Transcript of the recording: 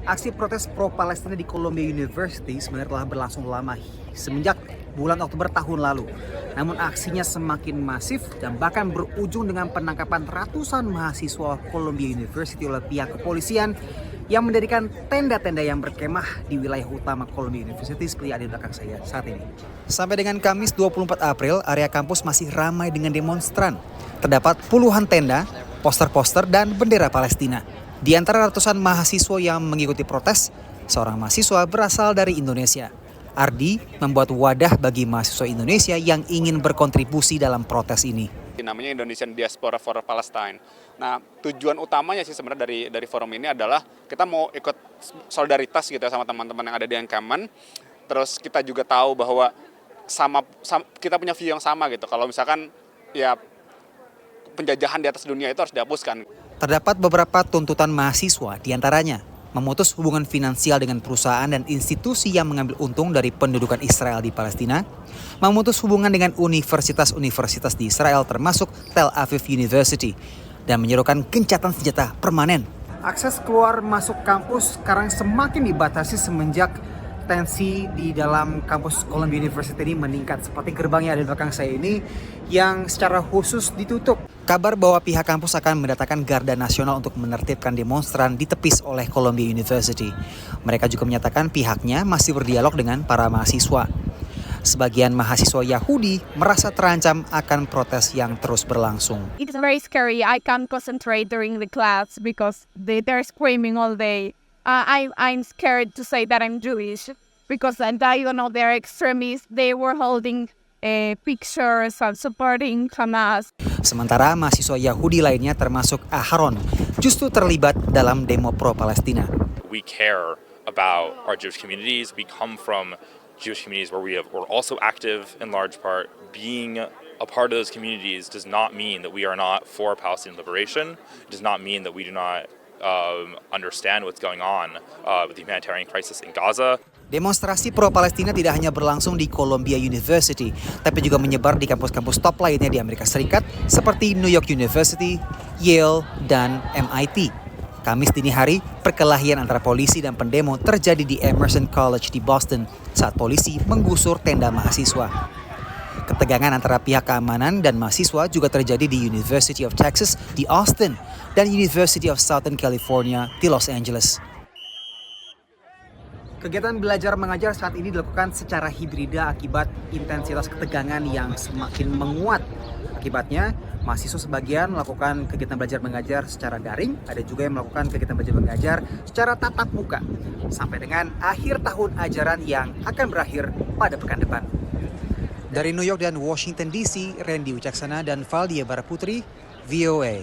Aksi protes pro-Palestina di Columbia University sebenarnya telah berlangsung lama semenjak bulan Oktober tahun lalu. Namun aksinya semakin masif dan bahkan berujung dengan penangkapan ratusan mahasiswa Columbia University oleh pihak kepolisian yang mendirikan tenda-tenda yang berkemah di wilayah utama Columbia University seperti ada di belakang saya saat ini. Sampai dengan Kamis 24 April, area kampus masih ramai dengan demonstran. Terdapat puluhan tenda, poster-poster, dan bendera Palestina. Di antara ratusan mahasiswa yang mengikuti protes, seorang mahasiswa berasal dari Indonesia. Ardi membuat wadah bagi mahasiswa Indonesia yang ingin berkontribusi dalam protes ini. Namanya Indonesian Diaspora for Palestine. Nah, tujuan utamanya sih sebenarnya dari forum ini adalah kita mau ikut solidaritas gitu ya sama teman-teman yang ada di Anchorman. Terus kita juga tahu bahwa kita punya view yang sama gitu. Kalau misalkan ya penjajahan di atas dunia itu harus dihapuskan. Terdapat beberapa tuntutan mahasiswa, diantaranya memutus hubungan finansial dengan perusahaan dan institusi yang mengambil untung dari pendudukan Israel di Palestina, memutus hubungan dengan universitas-universitas di Israel termasuk Tel Aviv University, dan menyerukan gencatan senjata permanen. Akses keluar masuk kampus sekarang semakin dibatasi semenjak tensi di dalam kampus Columbia University ini meningkat, seperti gerbang yang ada di belakang saya ini yang secara khusus ditutup. Kabar bahwa pihak kampus akan mendatangkan Garda Nasional untuk menertibkan demonstran ditepis oleh Columbia University. Mereka juga menyatakan pihaknya masih berdialog dengan para mahasiswa. Sebagian mahasiswa Yahudi merasa terancam akan protes yang terus berlangsung. It's very scary. I can't concentrate during the class because they're screaming all day. I'm scared to say that I'm Jewish because I don't know they're extremists. They were holding pictures and supporting Hamas. Sementara mahasiswa Yahudi lainnya termasuk Aharon justru terlibat dalam demo pro-Palestina. We care about our Jewish communities. We come from Jewish communities where we're also active in large part. Being a part of those communities does not mean that we are not for Palestinian liberation. It does not mean that we do not understand what's going on with the humanitarian crisis in Gaza. Demonstrasi pro-Palestina tidak hanya berlangsung di Columbia University, tapi juga menyebar di kampus-kampus top lainnya di Amerika Serikat seperti New York University, Yale, dan MIT. Kamis dini hari, perkelahian antara polisi dan pendemo terjadi di Emerson College di Boston saat polisi menggusur tenda mahasiswa. Ketegangan antara pihak keamanan dan mahasiswa juga terjadi di University of Texas di Austin dan University of Southern California di Los Angeles. Kegiatan belajar mengajar saat ini dilakukan secara hibrida akibat intensitas ketegangan yang semakin menguat. Akibatnya, mahasiswa sebagian melakukan kegiatan belajar mengajar secara daring, ada juga yang melakukan kegiatan belajar mengajar secara tatap muka, sampai dengan akhir tahun ajaran yang akan berakhir pada pekan depan. Dari New York dan Washington DC, Randy Wicaksana dan Valdia Baraputri, VOA.